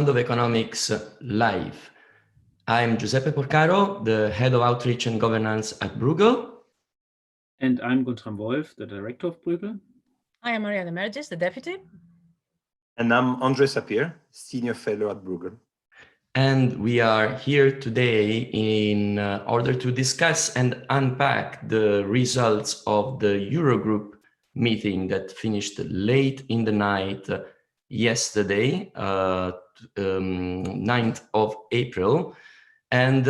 Sound of Economics Live. I'm Giuseppe Porcaro, the Head of Outreach and Governance at Bruegel. And I'm Guntram Wolff, the Director of Bruegel. I am Maria Demertzis, the Deputy. And I'm André Sapir, Senior Fellow at Bruegel. And we are here today in order to discuss and unpack the results of the Eurogroup meeting that finished late in the night yesterday, 9th of April. And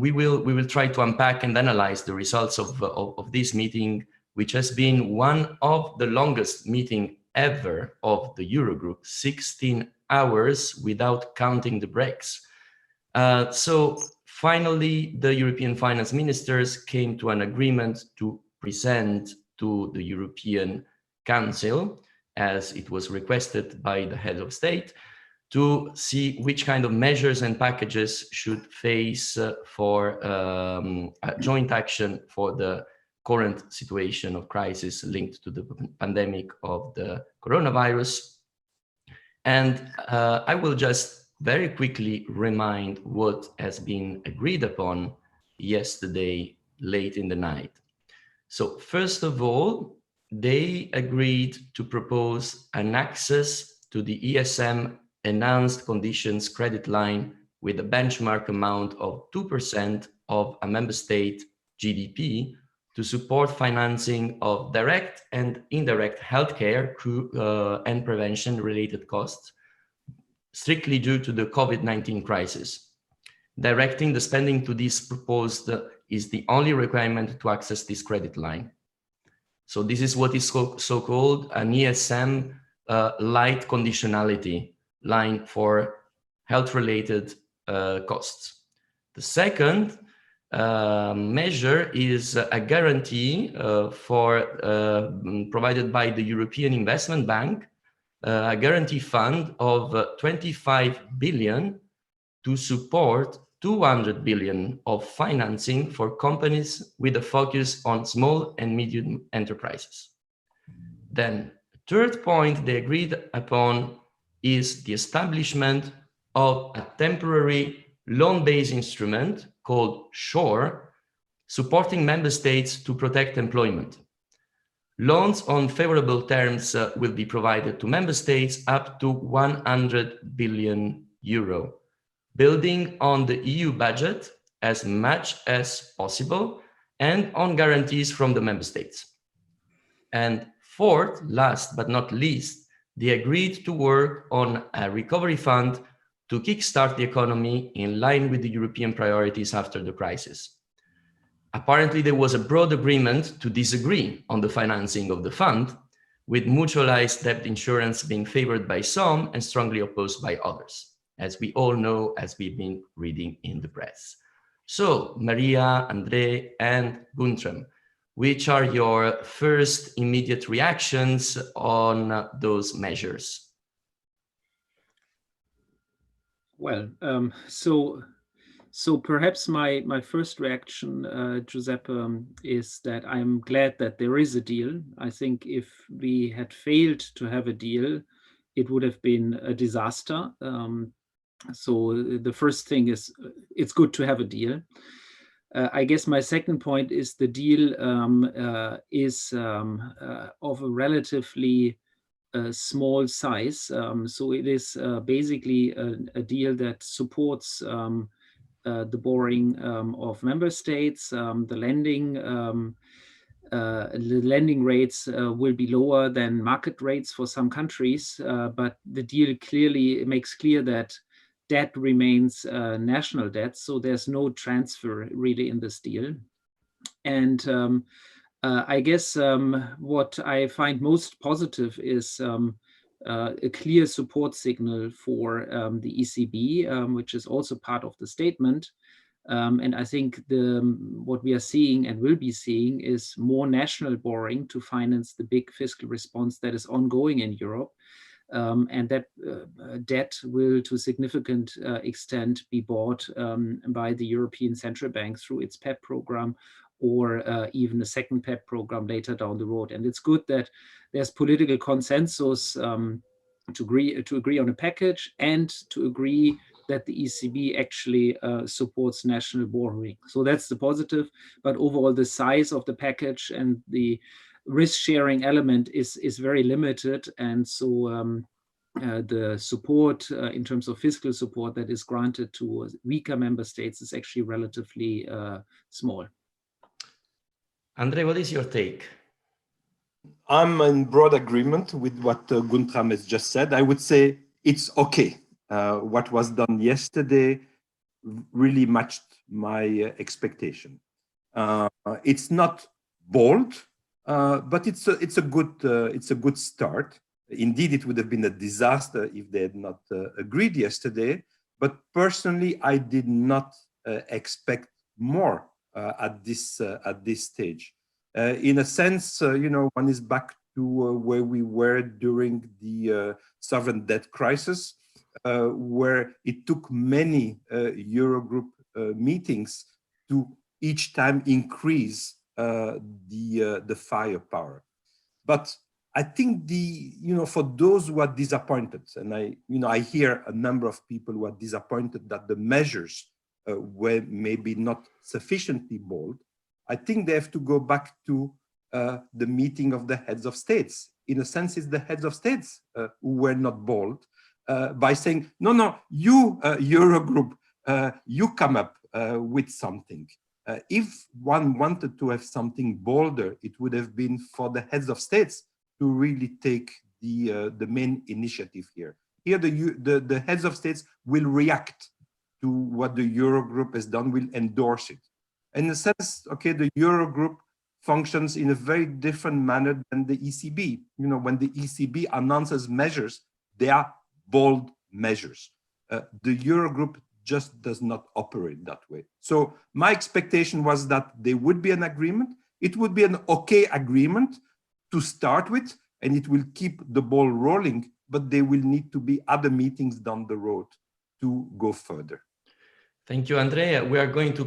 we will try to unpack and analyze the results of this meeting, which has been one of the longest meetings ever of the Eurogroup, 16 hours without counting the breaks. So finally, the European finance ministers came to an agreement to present to the European Council, as it was requested by the head of state, to see which kind of measures and packages should face for a joint action for the current situation of crisis linked to the pandemic of the coronavirus. And I will just very quickly remind what has been agreed upon yesterday late in the night. So first of all, they agreed to propose an access to the ESM enhanced conditions credit line with a benchmark amount of 2% of a member state GDP to support financing of direct and indirect healthcare and prevention related costs, strictly due to the COVID-19 crisis. Directing the spending to this proposed is the only requirement to access this credit line. So this is what is so-called an ESM light conditionality line for health-related costs. The second measure is a guarantee provided by the European Investment Bank, a guarantee fund of 25 billion to support 200 billion of financing for companies with a focus on small and medium enterprises. Then, third point they agreed upon is the establishment of a temporary loan-based instrument called SURE, supporting member states to protect employment. Loans on favorable terms will be provided to member states up to 100 billion euro, building on the EU budget as much as possible and on guarantees from the member states. And fourth, last but not least, they agreed to work on a recovery fund to kickstart the economy in line with the European priorities after the crisis. Apparently, there was a broad agreement to disagree on the financing of the fund, with mutualized debt insurance being favored by some and strongly opposed by others, as we all know, as we've been reading in the press. So, Maria, André, and Guntram, which are your first immediate reactions on those measures? Well, so perhaps my first reaction, Giuseppe, is that I'm glad that there is a deal. I think if we had failed to have a deal, it would have been a disaster. So the first thing is it's good to have a deal. I guess my second point is the deal is of a relatively small size. So it is basically a deal that supports the borrowing of member states. The lending rates will be lower than market rates for some countries, but the deal clearly makes clear that debt remains national debt, so there's no transfer really in this deal. And I guess what I find most positive is a clear support signal for the ECB, which is also part of the statement. And I think what we are seeing and will be seeing is more national borrowing to finance the big fiscal response that is ongoing in Europe. And that debt will to a significant extent be bought by the European Central Bank through its PEPP program, or even a second PEPP program later down the road. And it's good that there's political consensus to agree on a package and to agree that the ECB actually supports national borrowing. So that's the positive, but overall the size of the package and the risk-sharing element is very limited, and so the support in terms of fiscal support that is granted to weaker member states is actually relatively small. André, what is your take? I'm in broad agreement with what Guntram has just said. I would say it's okay. What was done yesterday really matched my expectation. It's not bold, but it's a good start. Indeed, it would have been a disaster if they had not agreed yesterday. But personally, I did not expect more at this stage. In a sense, one is back to where we were during the sovereign debt crisis, where it took many Eurogroup meetings to each time increase the firepower. But I think for those who are disappointed, and I hear a number of people who are disappointed that the measures were maybe not sufficiently bold, I think they have to go back to the meeting of the heads of states. In a sense, it's the heads of states who were not bold by saying, no, you, Eurogroup, you come up with something. If one wanted to have something bolder, it would have been for the heads of states to really take the main initiative here. Here, the heads of states will react to what the Eurogroup has done, will endorse it. In a sense, okay, the Eurogroup functions in a very different manner than the ECB. When the ECB announces measures, they are bold measures. The Eurogroup just does not operate that way. So my expectation was that there would be an agreement. It would be an okay agreement to start with, and it will keep the ball rolling, but there will need to be other meetings down the road to go further. Thank you, Andrea. We are going to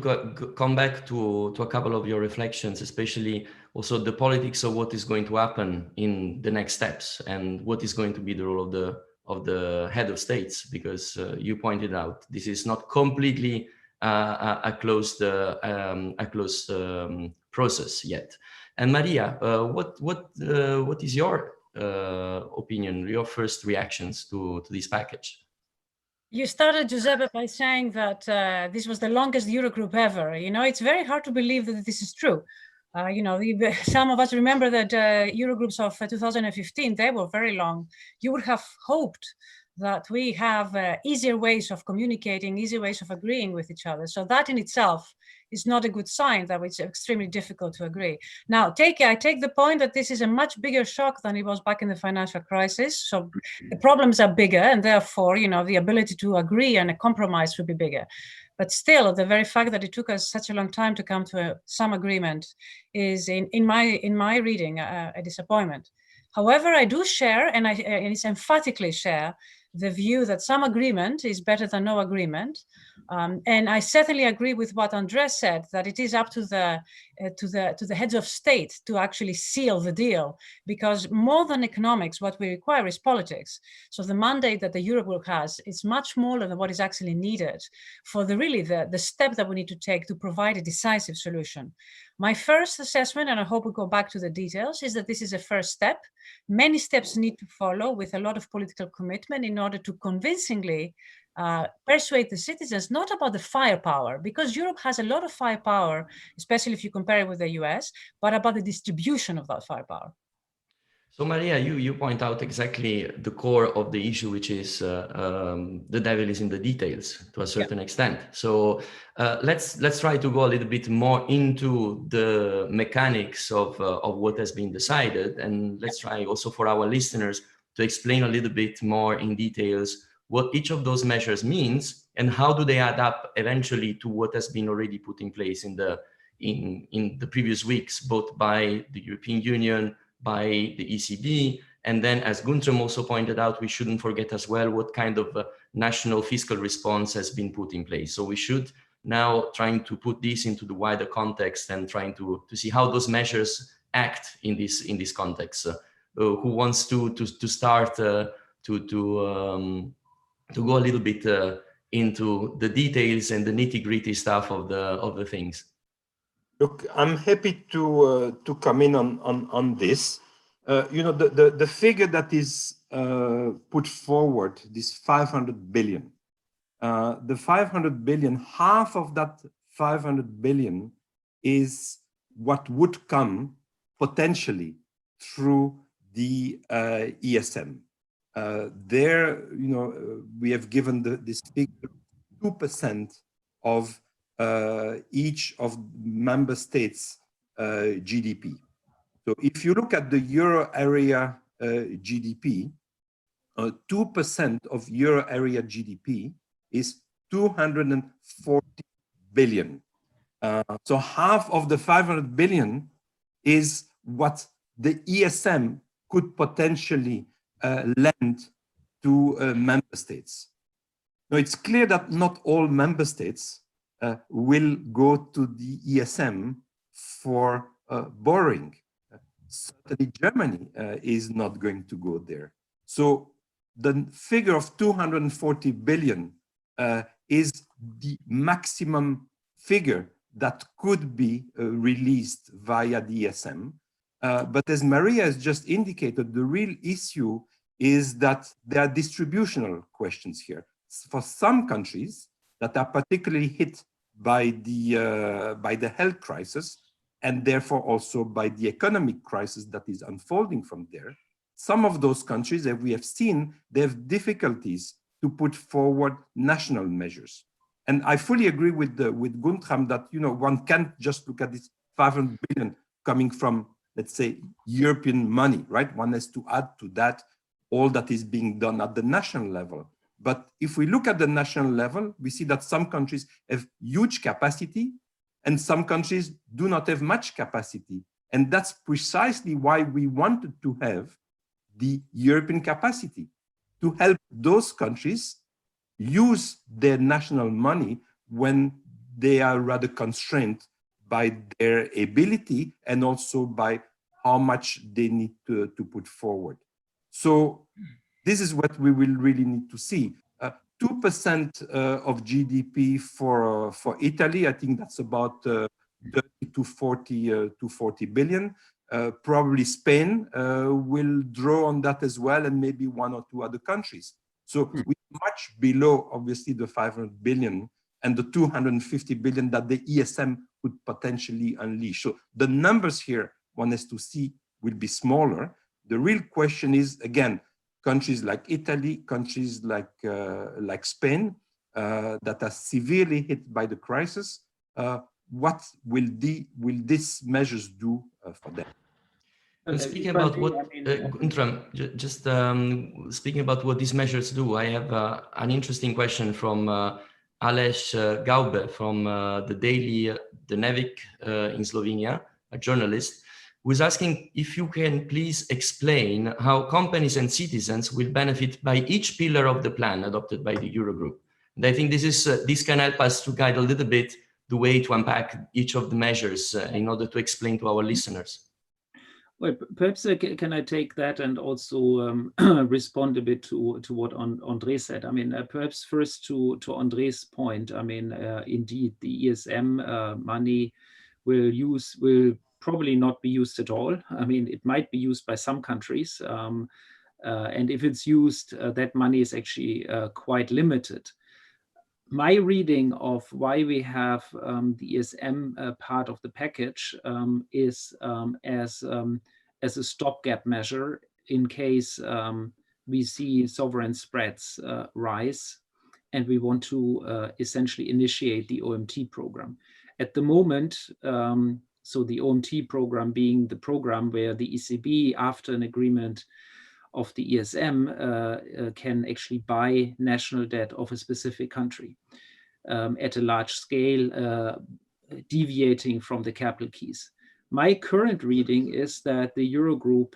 come back to a couple of your reflections, especially also the politics of what is going to happen in the next steps and what is going to be the role of the head of states, because you pointed out this is not completely a closed process yet. And Maria, what is your opinion, your first reactions to this package? You started, Giuseppe, by saying that this was the longest Eurogroup ever. It's very hard to believe that this is true. Some of us remember that Eurogroups of 2015, they were very long. You would have hoped that we have easier ways of communicating, easier ways of agreeing with each other. So that in itself is not a good sign that it's extremely difficult to agree. Now, I take the point that this is a much bigger shock than it was back in the financial crisis. So the problems are bigger, and therefore, the ability to agree and a compromise would be bigger. But still, the very fact that it took us such a long time to come to some agreement is, in my reading, a disappointment. However, I do share, and it's emphatically share, the view that some agreement is better than no agreement. And I certainly agree with what André said, that it is up to the heads of state to actually seal the deal, because more than economics, what we require is politics. So the mandate that the Eurogroup has is much more than what is actually needed for the step that we need to take to provide a decisive solution. My first assessment, and I hope we go back to the details, is that this is a first step. Many steps need to follow with a lot of political commitment in order to convincingly persuade the citizens, not about the firepower, because Europe has a lot of firepower, especially if you compare it with the US, but about the distribution of that firepower. So Maria, you point out exactly the core of the issue, which is the devil is in the details to a certain extent. So let's try to go a little bit more into the mechanics of what has been decided, and let's try also for our listeners to explain a little bit more in details what each of those measures means and how do they add up eventually to what has been already put in place in the previous weeks, both by the European Union, by the ECB, and then, as Guntram also pointed out, we shouldn't forget as well what kind of national fiscal response has been put in place. So we should now trying to put this into the wider context and trying to see how those measures act in this context. Who wants to start to go a little bit into the details and the nitty-gritty stuff of the things. Look, I'm happy to come in on this. You know, the figure that is put forward, this 500 billion. The 500 billion, half of that 500 billion is what would come potentially through the ESM. There, you know, we have given this figure 2% of each of member states' GDP. So if you look at the euro area GDP, 2% of euro area GDP is 240 billion. So half of the 500 billion is what the ESM could potentially lend to member states. Now, it's clear that not all member states will go to the ESM for borrowing. Certainly Germany is not going to go there. So the figure of 240 billion is the maximum figure that could be released via the ESM. But as Maria has just indicated, the real issue is that there are distributional questions here. For some countries that are particularly hit by the health crisis, and therefore also by the economic crisis that is unfolding from there, some of those countries, as we have seen, they have difficulties to put forward national measures. And I fully agree with Guntram that, you know, one can't just look at this 500 billion coming from, let's say, European money, right? One has to add to that all that is being done at the national level. But if we look at the national level, we see that some countries have huge capacity and some countries do not have much capacity. And that's precisely why we wanted to have the European capacity, to help those countries use their national money when they are rather constrained by their ability and also by how much they need to put forward. So this is what we will really need to see. 2% of GDP for Italy, I think that's about 30 to 40 billion. Probably Spain will draw on that as well, and maybe one or two other countries. So we're much below, obviously, the 500 billion and the 250 billion that the ESM could potentially unleash. So the numbers here, one has to see, will be smaller. The real question is, again, countries like Italy, countries like Spain that are severely hit by the crisis, what will these measures do for them? Speaking about what, Guntram, just speaking about what these measures do, I have an interesting question from Aleš Gaube from the daily Dnevnik in Slovenia, a journalist, who is asking if you can please explain how companies and citizens will benefit by each pillar of the plan adopted by the Eurogroup. And I think this can help us to guide a little bit the way to unpack each of the measures in order to explain to our listeners. Well, perhaps can I take that and also respond a bit to what André said. I mean, perhaps first to André's point. I mean, indeed, the ESM money will probably not be used at all. I mean, it might be used by some countries, and if it's used, that money is actually quite limited. My reading of why we have the ESM part of the package is as a stopgap measure in case we see sovereign spreads rise, and we want to essentially initiate the OMT program. At the moment, so the OMT program being the program where the ECB, after an agreement of the ESM, can actually buy national debt of a specific country at a large scale, deviating from the capital keys. My current reading is that the Eurogroup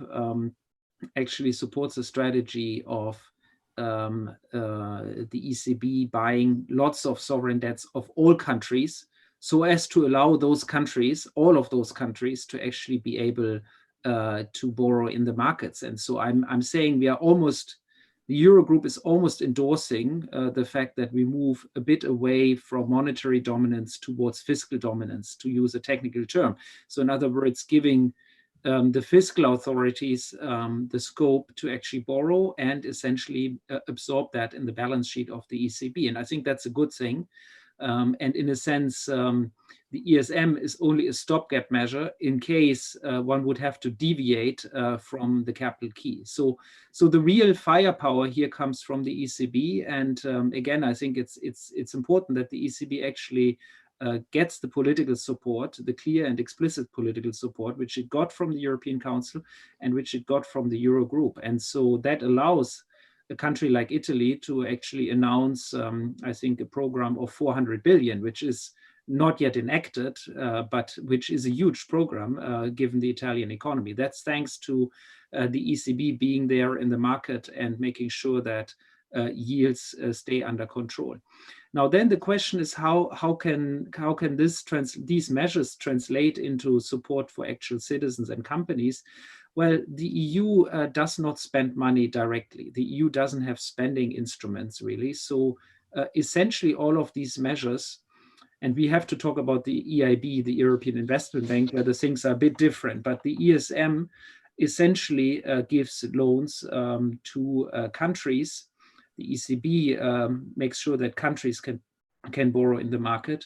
actually supports a strategy of the ECB buying lots of sovereign debts of all countries, so as to allow those countries, all of those countries, to actually be able to borrow in the markets. And so I'm saying we are almost the Eurogroup is almost endorsing the fact that we move a bit away from monetary dominance towards fiscal dominance, to use a technical term. So in other words, giving the fiscal authorities the scope to actually borrow and essentially absorb that in the balance sheet of the ECB. And I think that's a good thing. And in a sense, the ESM is only a stopgap measure in case one would have to deviate from the capital key. So the real firepower here comes from the ECB. And again, I think it's important that the ECB actually gets the political support, the clear and explicit political support, which it got from the European Council and which it got from the Eurogroup. And so that allows a country like Italy to actually announce, I think, a program of 400 billion, which is not yet enacted, but which is a huge program given the Italian economy. That's thanks to the ECB being there in the market and making sure that yields stay under control. Now, then the question is how can these measures translate into support for actual citizens and companies? Well, the EU does not spend money directly. The EU doesn't have spending instruments really. So essentially all of these measures, and we have to talk about the EIB, the European Investment Bank, where the things are a bit different, but the ESM essentially gives loans to countries. The ECB makes sure that countries can borrow in the market,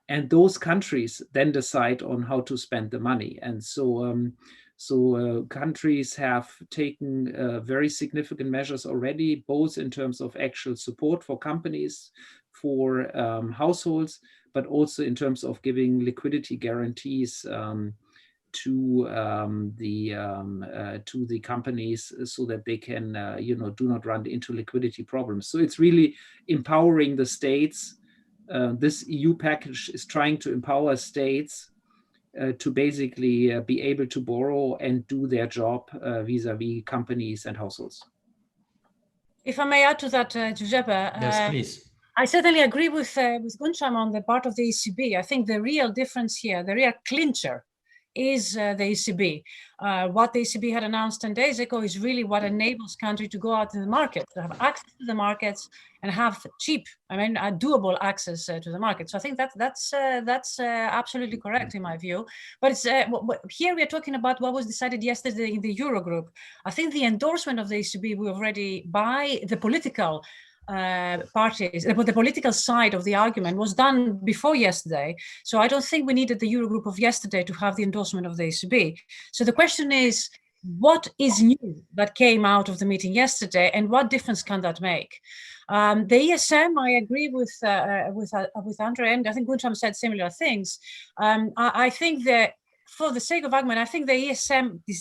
and those countries then decide on how to spend the money. And so countries have taken very significant measures already, both in terms of actual support for companies, for households, but also in terms of giving liquidity guarantees to the companies so that they can, do not run into liquidity problems. So it's really empowering the states. This EU package is trying to empower states to basically be able to borrow and do their job vis-a-vis companies and households. If I may add to that, Giuseppe. Yes, please. I certainly agree with Guntram on the part of the ECB. I think the real difference here, the real clincher, is the ECB. What the ECB had announced 10 days ago is really what enables countries to go out in the market, to have access to the markets and have cheap, doable access to the market. So I think that's absolutely correct in my view. But it's here we are talking about what was decided yesterday in the Eurogroup. I think the endorsement of the ECB will already, by the political parties, but the political side of the argument was done before yesterday. So I don't think we needed the Eurogroup of yesterday to have the endorsement of the ECB. So the question is, what is new that came out of the meeting yesterday, and what difference can that make? The ESM, I agree with André, and I think Guntram said similar things. I think that, for the sake of argument, I think the ESM, the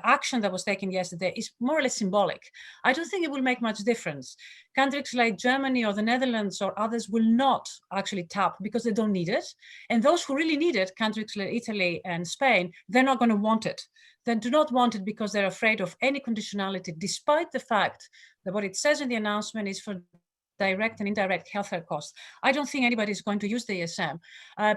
action that was taken yesterday, is more or less symbolic. I don't think it will make much difference. Countries like Germany or the Netherlands or others will not actually tap because they don't need it. And those who really need it, countries like Italy and Spain, they're not going to want it. They do not want it because they're afraid of any conditionality, despite the fact that what it says in the announcement is for direct and indirect healthcare costs. I don't think anybody is going to use the ESM.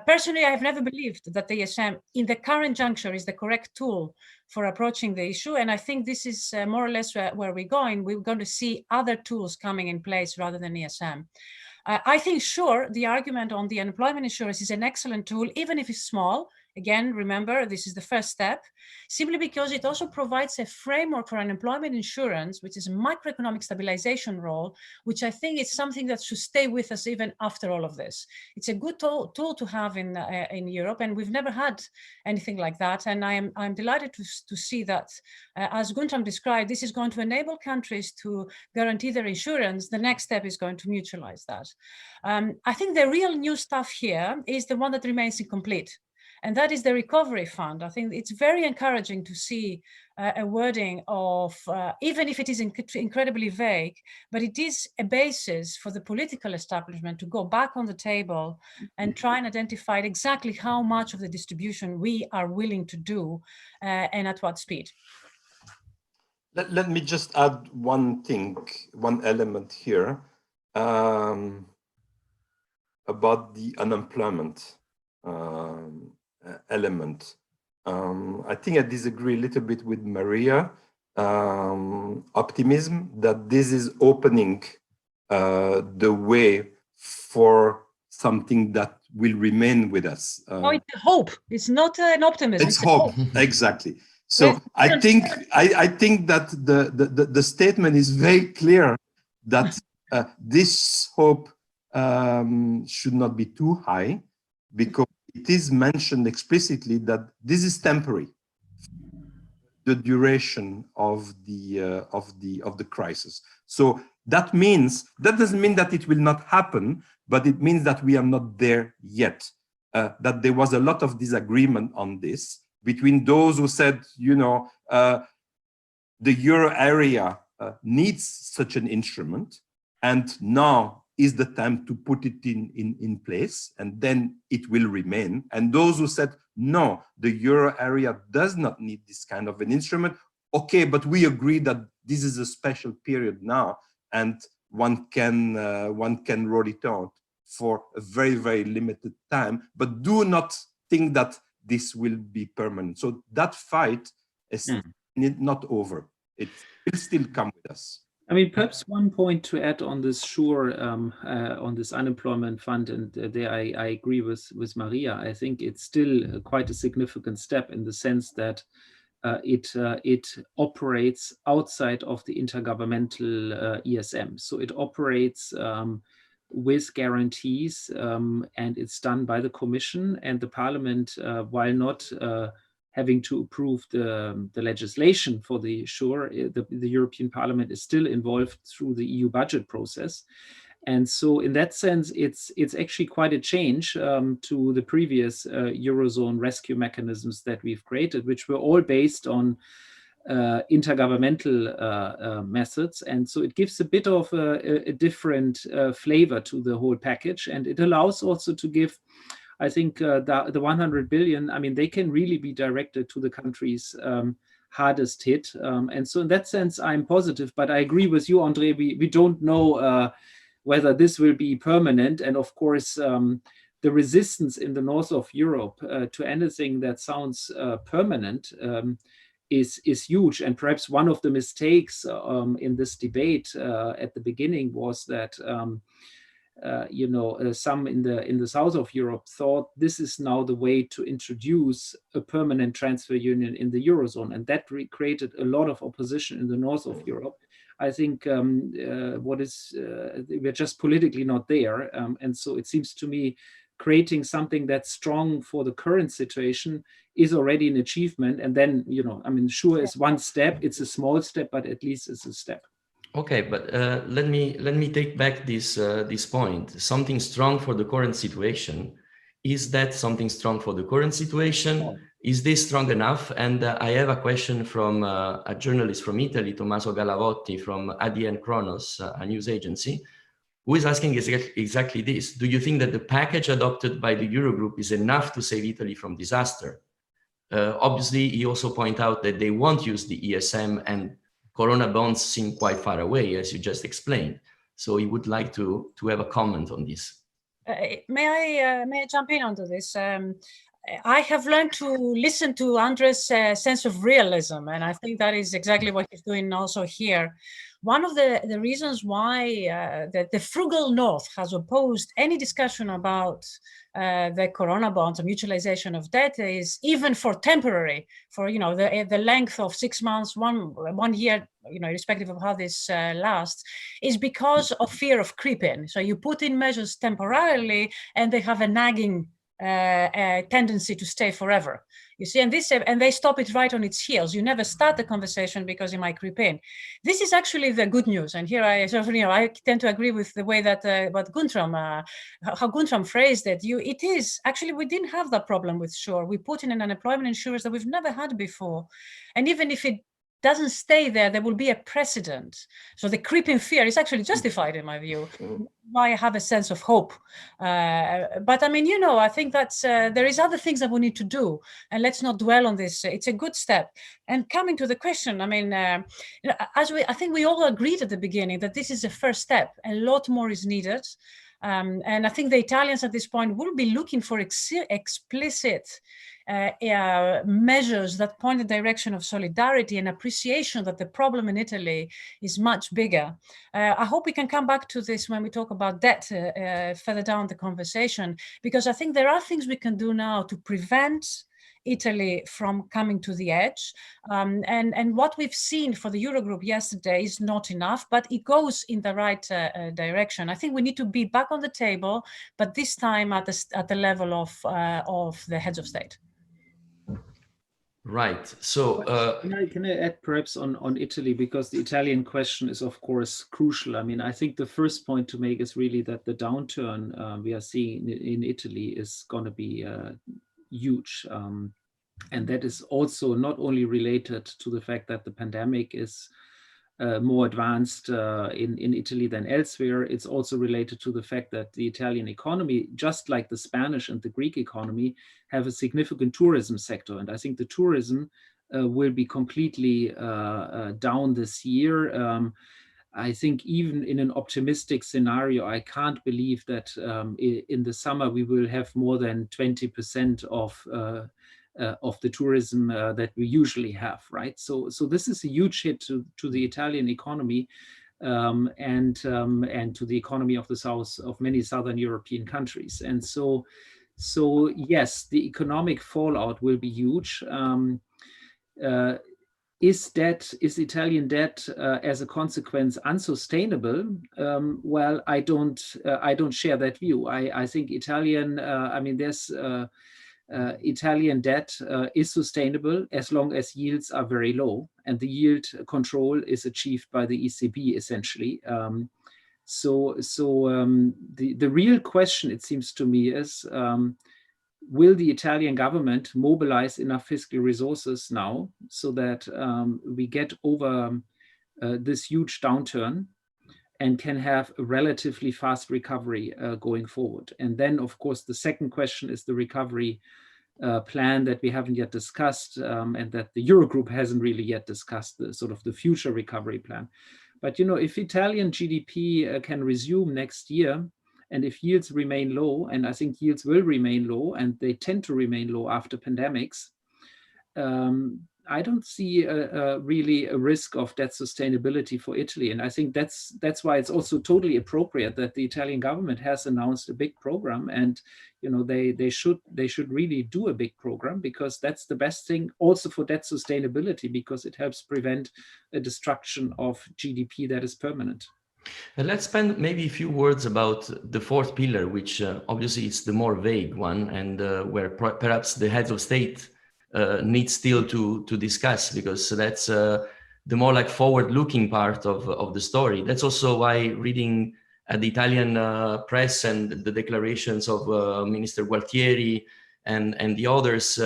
Personally, I have never believed that the ESM in the current juncture is the correct tool for approaching the issue. And I think this is more or less where we're going. We're going to see other tools coming in place rather than ESM. I think, sure, the argument on the unemployment insurance is an excellent tool, even if it's small. Again, remember, this is the first step, simply because it also provides a framework for unemployment insurance, which is a macroeconomic stabilization role, which I think is something that should stay with us even after all of this. It's a good tool to have in Europe, and we've never had anything like that. And I'm delighted to see that, as Guntram described, this is going to enable countries to guarantee their insurance. The next step is going to mutualize that. I think the real new stuff here is the one that remains incomplete. And that is the recovery fund. I think it's very encouraging to see a wording of, even if it is incredibly vague, but it is a basis for the political establishment to go back on the table and try and identify exactly how much of the distribution we are willing to do and at what speed. Let me just add one thing, one element here about the unemployment element. I think I disagree a little bit with Maria. optimism that this is opening the way for something that will remain with us. Oh, it's a hope. It's not an optimism. It's hope. Exactly. So I think that the statement is very clear that this hope should not be too high, because it is mentioned explicitly that this is temporary. The duration of the crisis. So that doesn't mean that it will not happen, but it means that we are not there yet. That there was a lot of disagreement on this between those who said, the euro area needs such an instrument, and now is the time to put it in place, and then it will remain. And those who said, no, the euro area does not need this kind of an instrument. Okay, but we agree that this is a special period now, and one can roll it out for a very, very limited time, but do not think that this will be permanent. So that fight is not over. It will still come with us. I mean, perhaps one point to add on this, on this unemployment fund, and there I agree with Maria. I think it's still quite a significant step in the sense that it operates outside of the intergovernmental ESM. So it operates with guarantees, and it's done by the Commission, and the Parliament, while not having to approve the legislation for the SURE, the European Parliament is still involved through the EU budget process. And so in that sense, it's actually quite a change to the previous Eurozone rescue mechanisms that we've created, which were all based on intergovernmental methods. And so it gives a bit of a different flavor to the whole package. And it allows also to give, I think, the 100 billion, I mean, they can really be directed to the countries hardest hit. And so in that sense, I'm positive, but I agree with you, André, we don't know whether this will be permanent. And of course, the resistance in the north of Europe to anything that sounds permanent is huge. And perhaps one of the mistakes in this debate at the beginning was that some in the south of Europe thought this is now the way to introduce a permanent transfer union in the Eurozone, and that created a lot of opposition in the north of Europe. I think we're just politically not there, and so it seems to me creating something that's strong for the current situation is already an achievement. And then, I mean, sure, it's one step, it's a small step, but at least it's a step. Okay, but let me take back this point. Something strong for the current situation. Is that something strong for the current situation? Is this strong enough? And I have a question from a journalist from Italy, Tommaso Galavotti from ADN Kronos, a news agency, who is asking exactly this. Do you think that the package adopted by the Eurogroup is enough to save Italy from disaster? Obviously, he also points out that they won't use the ESM, and Corona bonds seem quite far away, as you just explained. So he would like to have a comment on this. May I jump in onto this? I have learned to listen to André's sense of realism, and I think that is exactly what he's doing also here. One of the reasons why the frugal North has opposed any discussion about the Corona bonds, the mutualization of debt, is even for temporary, for the length of 6 months, one year, irrespective of how this lasts, is because of fear of creep-in. So you put in measures temporarily, and they have a nagging tendency to stay forever. You see, and they stop it right on its heels. You never start the conversation because you might creep in. This is actually the good news, and here I tend to agree with the way that about Guntram, how Guntram phrased it. It is actually, we didn't have that problem with SURE. We put in an unemployment insurance that we've never had before, and even if it doesn't stay there, there will be a precedent. So the creeping fear is actually justified, in my view. Why I have a sense of hope. But I mean, I think that's there is other things that we need to do, and let's not dwell on this. It's a good step. And coming to the question, I mean, I think we all agreed at the beginning that this is a first step. A lot more is needed. And I think the Italians at this point will be looking for explicit measures that point in the direction of solidarity and appreciation that the problem in Italy is much bigger. I hope we can come back to this when we talk about debt further down the conversation, because I think there are things we can do now to prevent Italy from coming to the edge. And what we've seen for the Eurogroup yesterday is not enough, but it goes in the right direction. I think we need to be back on the table, but this time at the level of the heads of state. Right. So can I add perhaps on Italy, because the Italian question is of course crucial. I mean, I think the first point to make is really that the downturn we are seeing in Italy is going to be huge. And that is also not only related to the fact that the pandemic is more advanced in Italy than elsewhere. It's also related to the fact that the Italian economy, just like the Spanish and the Greek economy, have a significant tourism sector. And I think the tourism will be completely down this year. I think even in an optimistic scenario, I can't believe that in the summer we will have more than 20% of the tourism that we usually have, right? So this is a huge hit to the Italian economy and to the economy of the south of many southern European countries. And so yes, the economic fallout will be huge. Is Italian debt as a consequence unsustainable? Well, I don't share that view. I think Italian, Italian debt is sustainable as long as yields are very low, and the yield control is achieved by the ECB essentially. The real question, it seems to me, is will the Italian government mobilize enough fiscal resources now so that we get over this huge downturn and can have a relatively fast recovery going forward? And then, of course, the second question is the recovery plan that we haven't yet discussed and that the Eurogroup hasn't really yet discussed, the sort of the future recovery plan. But, you know, if Italian GDP can resume next year, and if yields remain low, and I think yields will remain low, and they tend to remain low after pandemics, I don't see really a risk of debt sustainability for Italy. And I think that's why it's also totally appropriate that the Italian government has announced a big program. And you know, they should really do a big program, because that's the best thing also for debt sustainability, because it helps prevent a destruction of GDP that is permanent. And let's spend maybe a few words about the fourth pillar, which obviously is the more vague one, and where perhaps the heads of state need still to discuss, because that's the more like forward-looking part of the story. That's also why reading the Italian press and the declarations of Minister Gualtieri and the others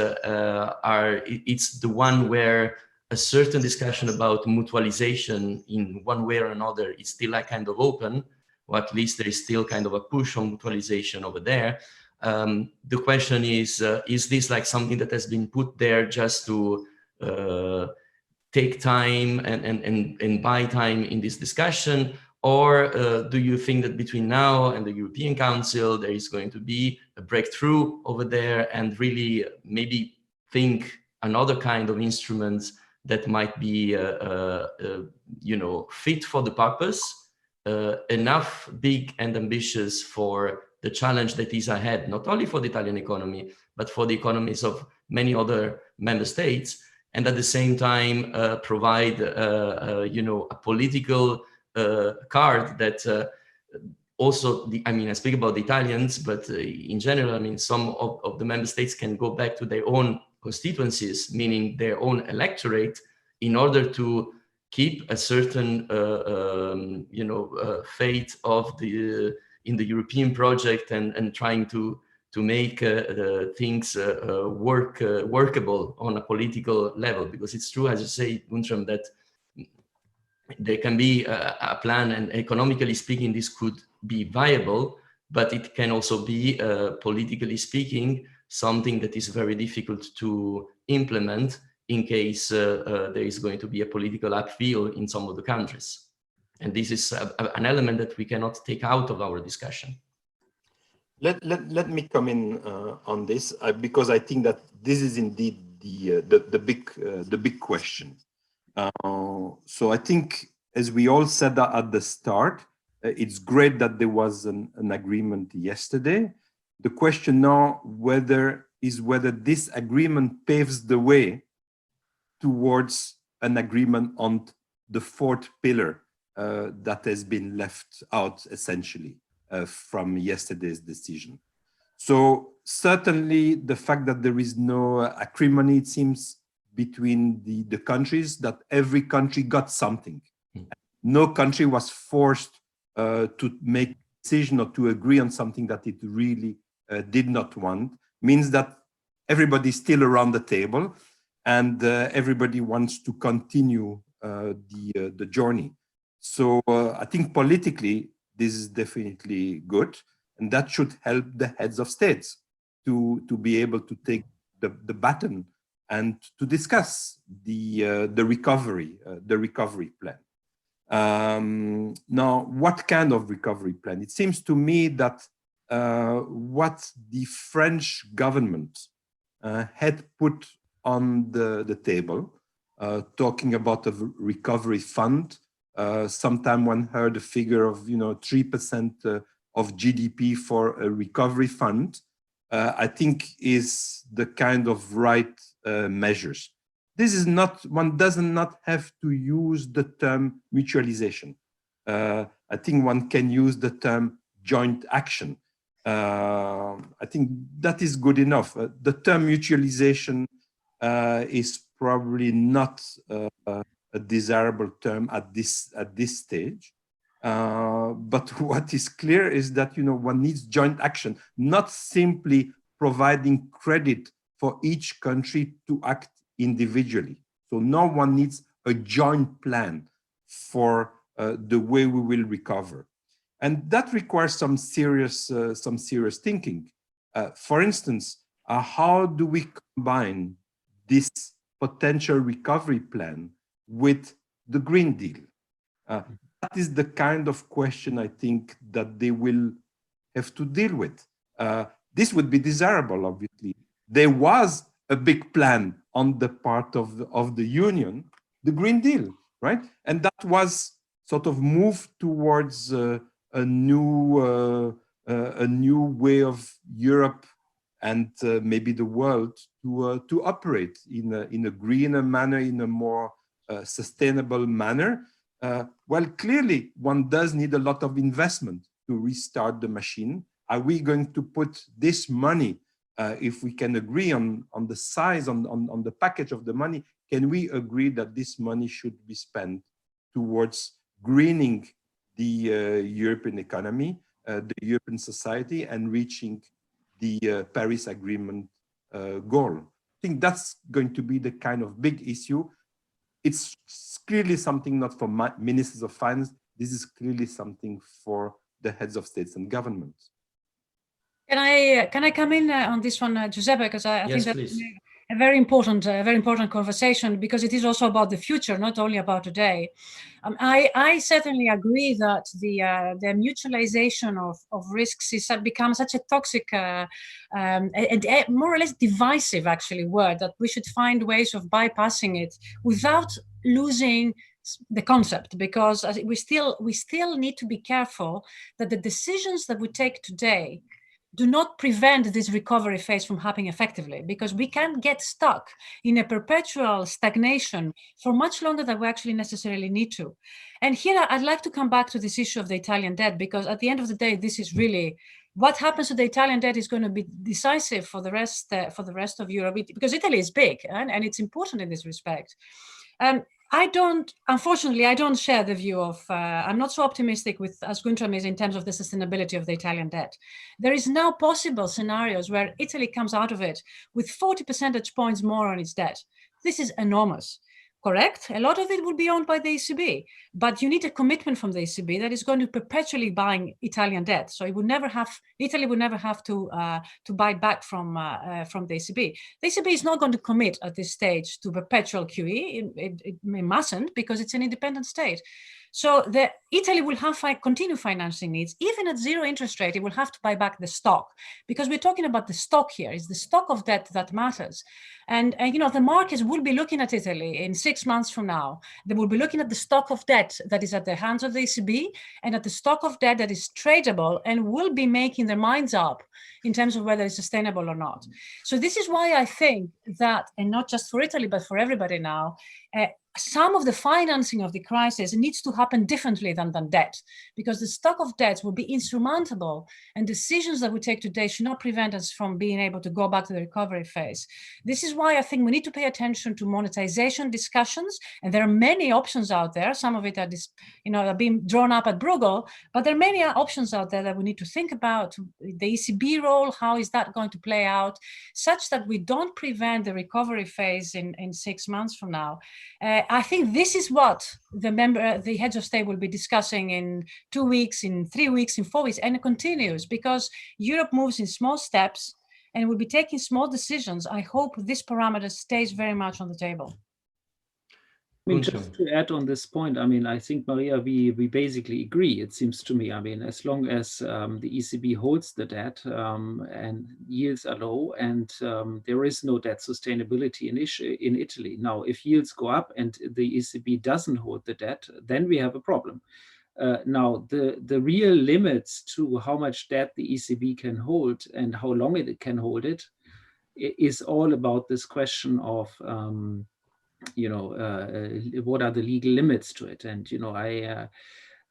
it's the one where a certain discussion about mutualization in one way or another is still like kind of open, or at least there is still kind of a push on mutualization over there. The question is this like something that has been put there just to take time and buy time in this discussion? Or do you think that between now and the European Council, there is going to be a breakthrough over there and really maybe think another kind of instruments that might be, fit for the purpose, enough big and ambitious for the challenge that is ahead, not only for the Italian economy, but for the economies of many other member states, and at the same time provide, a political card that also, I speak about the Italians, but in general, some of the member states can go back to their own constituencies, meaning their own electorate, in order to keep a certain, faith of in the European project and trying to make things workable on a political level. Because it's true, as you say, Guntram, that there can be a plan, and economically speaking, this could be viable, but it can also be, politically speaking, something that is very difficult to implement in case there is going to be a political upheaval in some of the countries. And this is an element that we cannot take out of our discussion. Let me come in on this because I think that this is indeed the big question. So I think, as we all said at the start, it's great that there was an agreement yesterday. The question now is whether this agreement paves the way towards an agreement on the fourth pillar that has been left out essentially from yesterday's decision. So certainly the fact that there is no acrimony, it seems, between the countries, that every country got something. No country was forced to make a decision or to agree on something that it really did not want, means that everybody's still around the table and everybody wants to continue the journey. So I think politically, this is definitely good, and that should help the heads of states to be able to take the baton and to discuss the recovery plan. Now, what kind of recovery plan? It seems to me that what the French government had put on the table, talking about a recovery fund. Sometime one heard a figure of 3% of GDP for a recovery fund. I think is the kind of right measures. This is not, one does not have to use the term mutualization. I think one can use the term joint action. I think that is good enough. The term mutualization is probably not a desirable term at this stage. But what is clear is that one needs joint action, not simply providing credit for each country to act individually. So no one needs a joint plan for the way we will recover. And that requires some serious thinking. For instance, how do we combine this potential recovery plan with the Green Deal? That is the kind of question I think that they will have to deal with. This would be desirable, obviously. There was a big plan on the part of the Union, the Green Deal, right? And that was sort of moved towards a new way of Europe and maybe the world to operate in a greener manner, in a more sustainable manner. Well, clearly, one does need a lot of investment to restart the machine. Are we going to put this money, if we can agree on the size, on the package of the money, can we agree that this money should be spent towards greening the European economy, the European society, and reaching the Paris Agreement goal? I think that's going to be the kind of big issue. It's clearly something not for ministers of finance. This is clearly something for the heads of states and governments. Can I come in on this one, Giuseppe? Because I think that's a very important conversation, because it is also about the future, not only about today. I certainly agree that the mutualization of risks has become such a toxic and more or less divisive, actually, word, that we should find ways of bypassing it without losing the concept, because we still need to be careful that the decisions that we take today do not prevent this recovery phase from happening effectively, because we can get stuck in a perpetual stagnation for much longer than we actually necessarily need to. And here I'd like to come back to this issue of the Italian debt, because at the end of the day, this is really what happens to the Italian debt is going to be decisive for the rest of Europe, because Italy is big and it's important in this respect. Unfortunately, I don't share the view of, I'm not so optimistic as Guntram is in terms of the sustainability of the Italian debt. There is now possible scenarios where Italy comes out of it with 40 percentage points more on its debt. This is enormous. Correct? A lot of it will be owned by the ECB, but you need a commitment from the ECB that is going to perpetually buying Italian debt. So Italy would never have to buy back from the ECB. The ECB is not going to commit at this stage to perpetual QE. It mustn't, because it's an independent state. So Italy will have continue financing needs. Even at zero interest rate, it will have to buy back the stock, because we're talking about the stock here. It's the stock of debt that matters. And you know, the markets will be looking at Italy in 6 months from now. They will be looking at the stock of debt that is at the hands of the ECB and at the stock of debt that is tradable, and will be making their minds up in terms of whether it's sustainable or not. So this is why I think that, and not just for Italy, but for everybody now, some of the financing of the crisis needs to happen differently than debt, because the stock of debt will be insurmountable, and decisions that we take today should not prevent us from being able to go back to the recovery phase. This is why I think we need to pay attention to monetization discussions, and there are many options out there. Some of it are, are being drawn up at Bruegel, but there are many options out there that we need to think about. The ECB role, how is that going to play out, such that we don't prevent the recovery phase in 6 months from now. I think this is what the heads of state will be discussing in 2 weeks, in 3 weeks, in 4 weeks, and it continues, because Europe moves in small steps and will be taking small decisions. I hope this parameter stays very much on the table. I mean, just to add on this point, I mean, I think, Maria, we basically agree, it seems to me. I mean, as long as the ECB holds the debt and yields are low, and there is no debt sustainability in Italy. Now, if yields go up and the ECB doesn't hold the debt, then we have a problem. Now, the real limits to how much debt the ECB can hold and how long it can hold it is all about this question of what are the legal limits to it? And,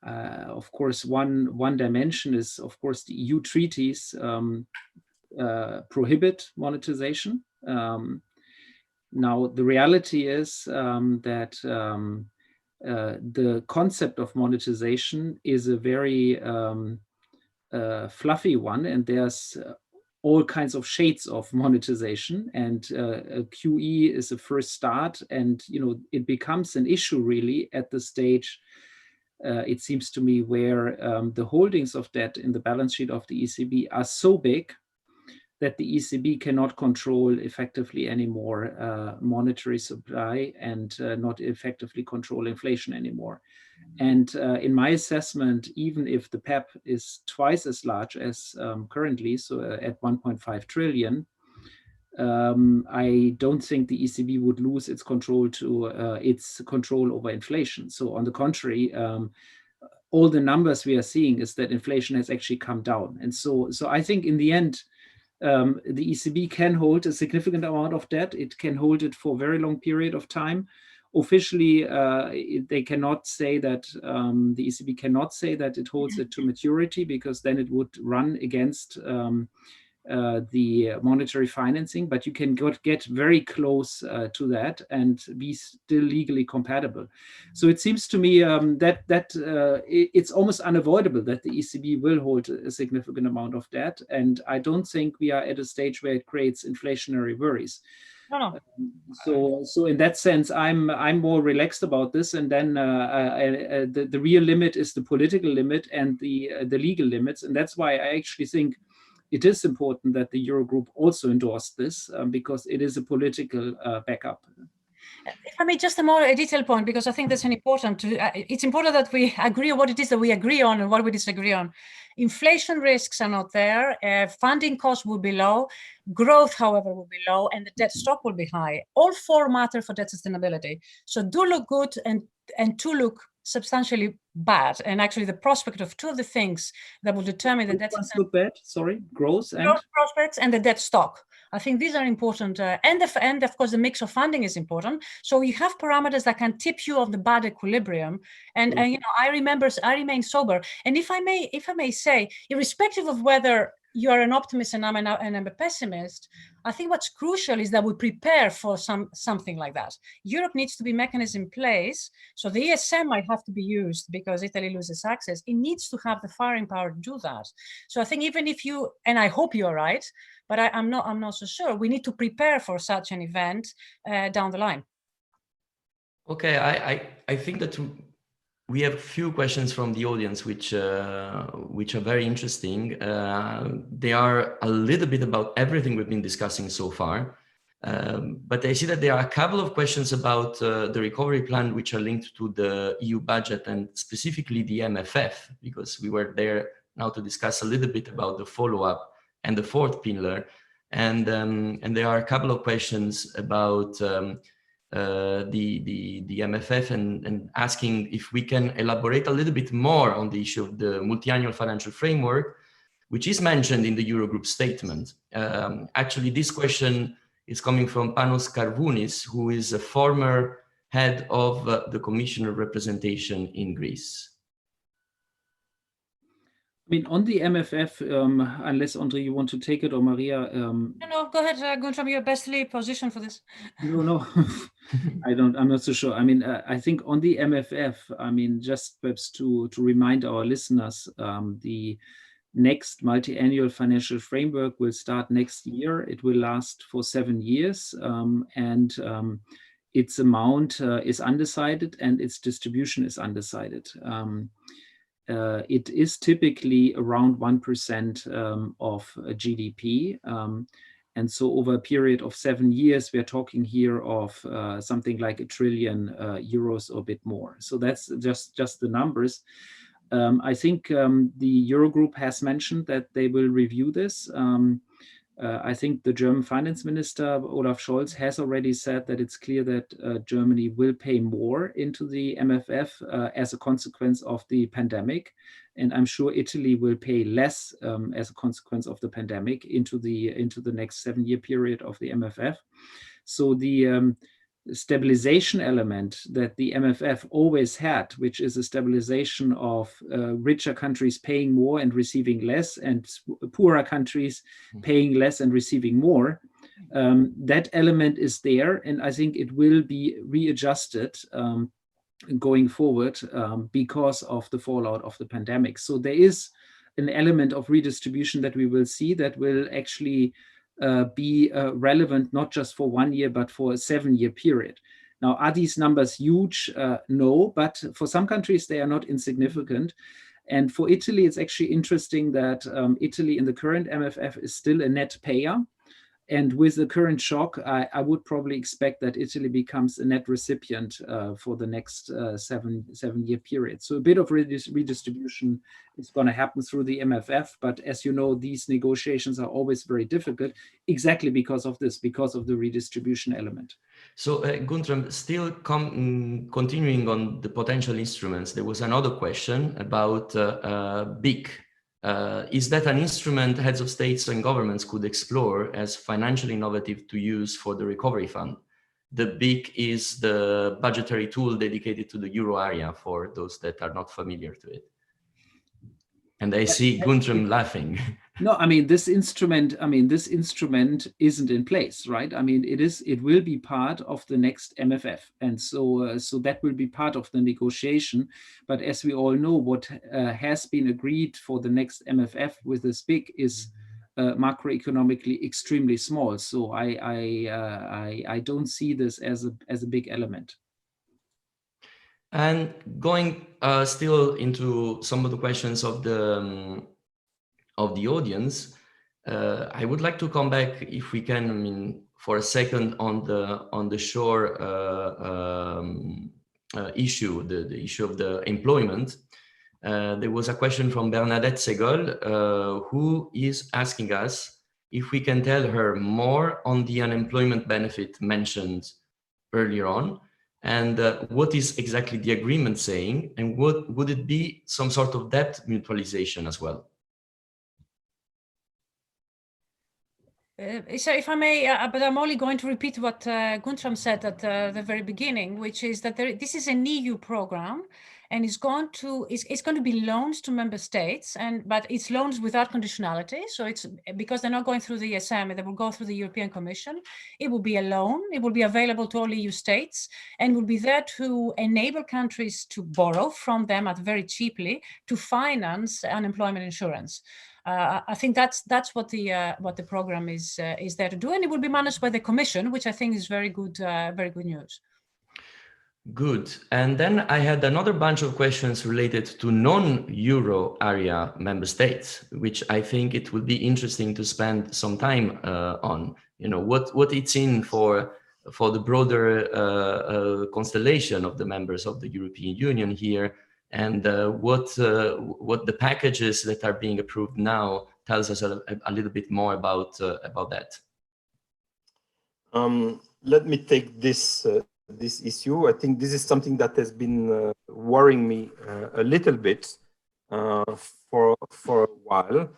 of course, one dimension is, of course, the EU treaties prohibit monetization. Now, the reality is that the concept of monetization is a very fluffy one, and there's all kinds of shades of monetization, and QE is a first start, and it becomes an issue really at the stage, it seems to me, where the holdings of debt in the balance sheet of the ECB are so big that the ECB cannot control effectively anymore monetary supply, and not effectively control inflation anymore. And in my assessment, even if the PEP is twice as large as currently, so at 1.5 trillion, I don't think the ECB would lose its control over inflation. So on the contrary, all the numbers we are seeing is that inflation has actually come down. And so I think in the end, the ECB can hold a significant amount of debt. It can hold it for a very long period of time. Officially, they cannot say that, the ECB cannot say that it holds it to maturity, because then it would run against the monetary financing, but you can get very close to that and be still legally compatible. So it seems to me that it's almost unavoidable that the ECB will hold a significant amount of debt, and I don't think we are at a stage where it creates inflationary worries. No. So in that sense, I'm more relaxed about this, and then the real limit is the political limit and the legal limits, and that's why I actually think it is important that the Eurogroup also endorsed this, because it is a political backup. If I may, just a more detailed point, because I think that's an important. It's important that we agree on what it is that we agree on and what we disagree on. Inflation risks are not there. Funding costs will be low. Growth, however, will be low, and the debt stock will be high. All four matter for debt sustainability. So do look good and two look substantially bad. And actually, the prospect of two of the things that will determine the debt look bad. Sorry, growth prospects and the debt stock. I think these are important, and of course the mix of funding is important. So you have parameters that can tip you on the bad equilibrium. And I remain sober. And if I may say, irrespective of whether you are an optimist and I'm a pessimist, I think what's crucial is that we prepare for something like that. Europe needs to be mechanism in place. So the ESM might have to be used because Italy loses access. It needs to have the firing power to do that. So I think even if you, and I hope you're right, but I'm not so sure, we need to prepare for such an event down the line. Okay, I think that we have a few questions from the audience, which are very interesting. They are a little bit about everything we've been discussing so far. But I see that there are a couple of questions about the recovery plan, which are linked to the EU budget and specifically the MFF, because we were there now to discuss a little bit about the follow-up and the fourth pillar. And there are a couple of questions about the MFF and asking if we can elaborate a little bit more on the issue of the multi-annual financial framework, which is mentioned in the Eurogroup statement. Actually, this question is coming from Panos Karvounis, who is a former head of the Commissioner representation in Greece. I mean, on the MFF, unless André, you want to take it, or Maria. No, go ahead, Guntram, you're bestly positioned for this. No, I'm not so sure. I mean, I think on the MFF, I mean, just perhaps to remind our listeners, the next multi-annual financial framework will start next year. It will last for 7 years, and its amount is undecided and its distribution is undecided. It is typically around 1% of GDP. And so over a period of 7 years, we're talking here of something like €1 trillion or a bit more. So that's just the numbers. I think the Eurogroup has mentioned that they will review this. I think the German finance minister, Olaf Scholz, has already said that it's clear that Germany will pay more into the MFF as a consequence of the pandemic. And I'm sure Italy will pay less as a consequence of the pandemic into the next 7-year period of the MFF. So the stabilization element that the MFF always had, which is a stabilization of richer countries paying more and receiving less, and poorer countries paying less and receiving more, that element is there, and I think it will be readjusted going forward because of the fallout of the pandemic. So there is an element of redistribution that we will see that will actually be relevant not just for 1 year, but for a 7-year period. Now, are these numbers huge? No, but for some countries, they are not insignificant. And for Italy, it's actually interesting that Italy in the current MFF is still a net payer. And with the current shock, I would probably expect that Italy becomes a net recipient for the next 7-year period. So a bit of redistribution is going to happen through the MFF. But as you know, these negotiations are always very difficult, exactly because of this, because of the redistribution element. So Guntram, still continuing on the potential instruments, there was another question about BIC. Is that an instrument heads of states and governments could explore as financially innovative to use for the recovery fund? The BIC is the budgetary tool dedicated to the euro area, for those that are not familiar to it. And I see Guntram laughing. No, I mean, this instrument isn't in place, right? I mean, it will be part of the next MFF. And so that will be part of the negotiation. But as we all know, what has been agreed for the next MFF with this BIC is macroeconomically extremely small. So I don't see this as a big element. And going still into some of the questions of the audience, I would like to come back, if we can, I mean, for a second on the shore issue, the issue of the employment. There was a question from Bernadette Segol, who is asking us if we can tell her more on the unemployment benefit mentioned earlier on, and what is exactly the agreement saying, and would it be some sort of debt mutualization as well? So if I may, but I'm only going to repeat what Guntram said at the very beginning, which is that this is an EU program, and it's going to be loans to member states, but it's loans without conditionality. So it's because they're not going through the ESM, they will go through the European Commission. It will be a loan. It will be available to all EU states, and will be there to enable countries to borrow from them at very cheaply to finance unemployment insurance. I think that's what the program is there to do, and it will be managed by the Commission, which I think is very good news. Good. And then I had another bunch of questions related to non-Euro area member states, which I think it would be interesting to spend some time on. You know, what it's in for the broader constellation of the members of the European Union here, and what the packages that are being approved now tells us a little bit more about that. Let me take this issue. I think this is something that has been worrying me a little bit for a while.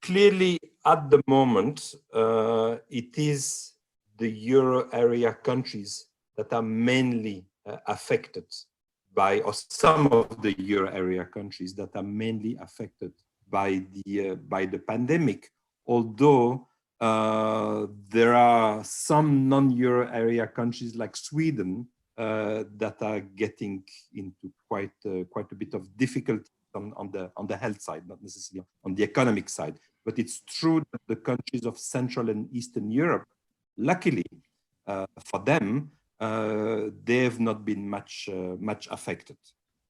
Clearly, at the moment, it is the Euro area countries that are mainly affected by, or some of the Euro area countries that are mainly affected by the pandemic. Although there are some non-Euro area countries like Sweden that are getting into quite a bit of difficulty on the health side, not necessarily on the economic side. But it's true that the countries of Central and Eastern Europe, luckily for them, they have not been much affected.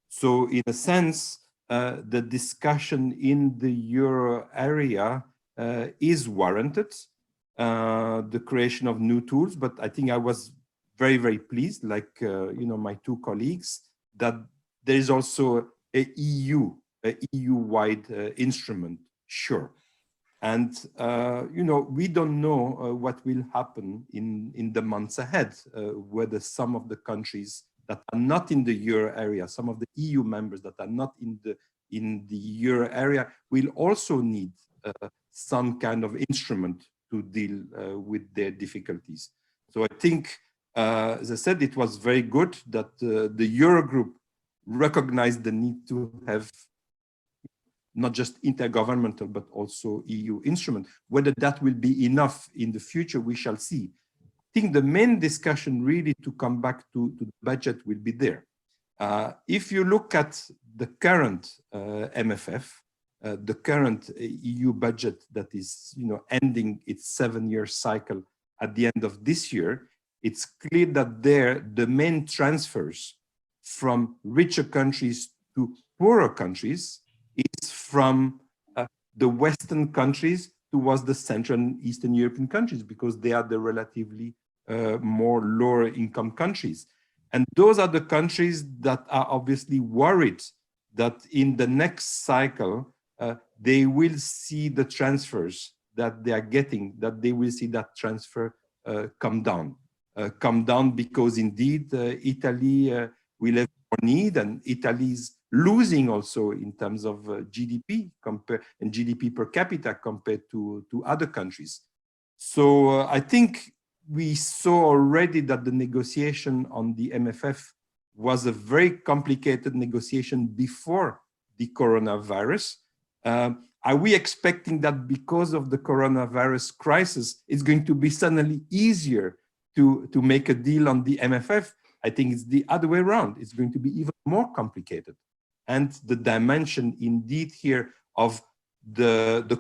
So in a sense, the discussion in the Euro area is warranted, the creation of new tools, but I think I was very, very pleased, like my two colleagues, that there is also a EU-wide instrument, sure. And we don't know what will happen in the months ahead, whether some of the countries that are not in the Euro area, some of the EU members that are not in the Euro area will also need some kind of instrument to deal with their difficulties. So I think, as I said, it was very good that the Eurogroup recognized the need to have not just intergovernmental, but also EU instrument. Whether that will be enough in the future, we shall see. I think the main discussion really to come back to the budget will be there. If you look at the current MFF, the current EU budget that is ending its 7-year cycle at the end of this year, it's clear that the main transfers from richer countries to poorer countries is from the Western countries towards the Central and Eastern European countries, because they are the relatively more lower income countries. And those are the countries that are obviously worried that in the next cycle, they will see the transfers that they are getting, that they will see that transfer come down because indeed Italy will have more need, and Italy is losing also in terms of GDP and GDP per capita compared to other countries. So I think we saw already that the negotiation on the MFF was a very complicated negotiation before the coronavirus. Are we expecting that because of the coronavirus crisis, it's going to be suddenly easier to make a deal on the MFF? I think it's the other way around. It's going to be even more complicated. And the dimension indeed here of the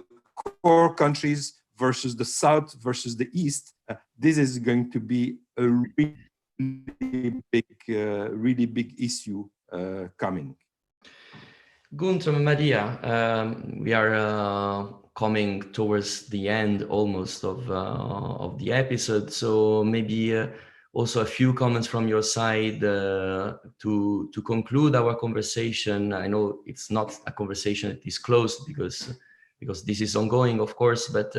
core countries versus the South versus the East, this is going to be a really big issue coming. Guntram and Maria, we are coming towards the end almost of the episode, so maybe also a few comments from your side to conclude our conversation. I know it's not a conversation that is closed because this is ongoing, of course, but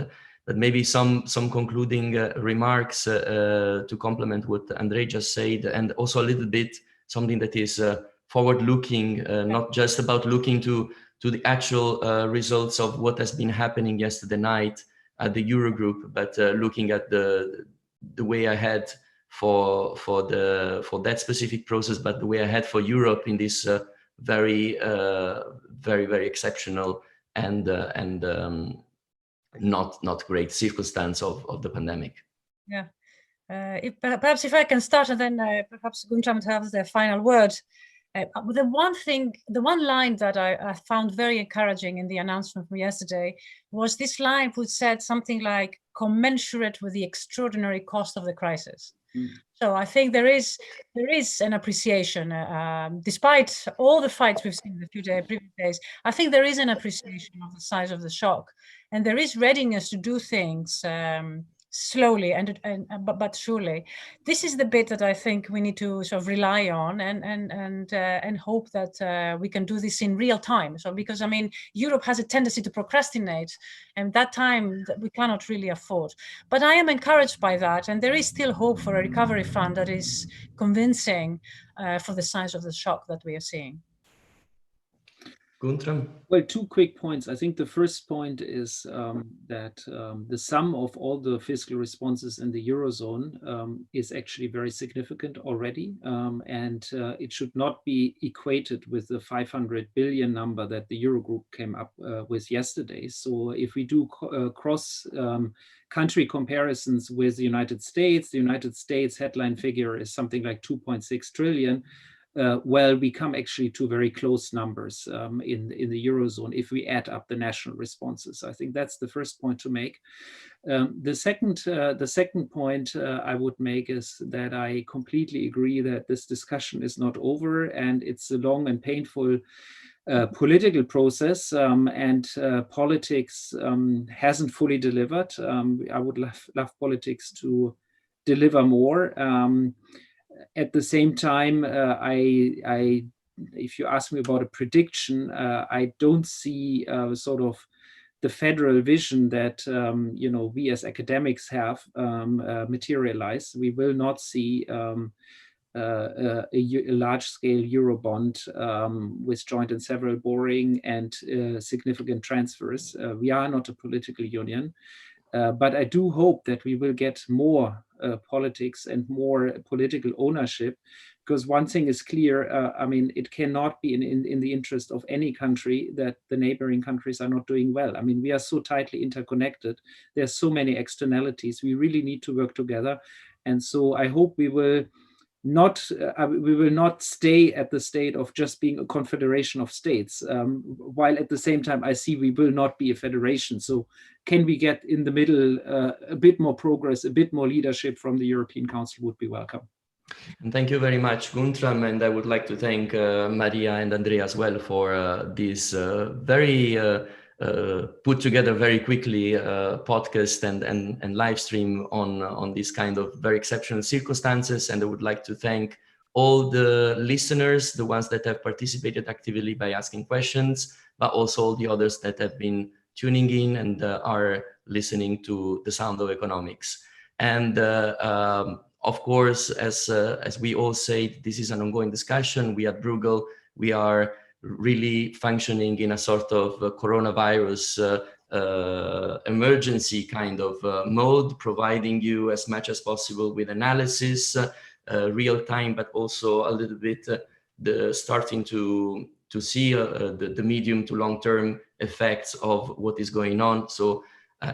maybe some concluding remarks to complement what André just said, and also a little bit something that is forward-looking, not just about looking to the actual results of what has been happening yesterday night at the Eurogroup, but looking at the way ahead for that specific process, but the way ahead for Europe in this very exceptional and not great circumstance of the pandemic. Yeah, perhaps if I can start, and then perhaps Guntram has the final word. The one line that I found very encouraging in the announcement from yesterday was this line which said something like commensurate with the extraordinary cost of the crisis. So I think there is an appreciation, despite all the fights we've seen in the previous days. I think there is an appreciation of the size of the shock, and there is readiness to do things slowly but surely. This is the bit that I think we need to sort of rely on and hope that we can do this in real time. So because I mean, Europe has a tendency to procrastinate, and that time that we cannot really afford. But I am encouraged by that, and there is still hope for a recovery fund that is convincing for the size of the shock that we are seeing. Guntram? Well, 2 quick points. I think the first point is that the sum of all the fiscal responses in the Eurozone is actually very significant already. And it should not be equated with the 500 billion number that the Eurogroup came up with yesterday. So if we do cross country comparisons with the United States headline figure is something like 2.6 trillion. Well, we come actually to very close numbers in the Eurozone if we add up the national responses. I think that's the first point to make. The second point I would make is that I completely agree that this discussion is not over, and it's a long and painful political process, and politics hasn't fully delivered. I would love politics to deliver more. At the same time, if you ask me about a prediction, I don't see sort of the federal vision that we as academics have materialize. We will not see a large-scale Eurobond with joint and several borrowing and significant transfers. We are not a political union. But I do hope that we will get more politics and more political ownership, because one thing is clear, I mean, it cannot be in the interest of any country that the neighboring countries are not doing well. I mean, we are so tightly interconnected. There's so many externalities. We really need to work together. And so I hope we will not stay at the state of just being a confederation of states, while at the same time I see we will not be a federation. So can we get in the middle a bit more progress, a bit more leadership from the European Council would be welcome. And thank you very much, Guntram, and I would like to thank Maria and Andrea as well for this very put together very quickly podcast and live stream on this kind of very exceptional circumstances. And I would like to thank all the listeners, the ones that have participated actively by asking questions, but also all the others that have been tuning in and are listening to The Sound of Economics. And of course, as we all say, this is an ongoing discussion. We at Bruegel, we are really functioning in a sort of coronavirus emergency kind of mode, providing you as much as possible with analysis, real time, but also a little bit starting to see the medium to long term effects of what is going on. So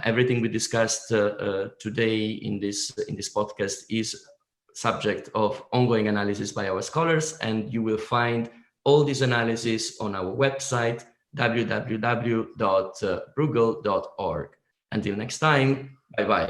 everything we discussed today in this podcast is subject of ongoing analysis by our scholars, and you will find all this analysis on our website, www.bruegel.org. Until next time, bye-bye.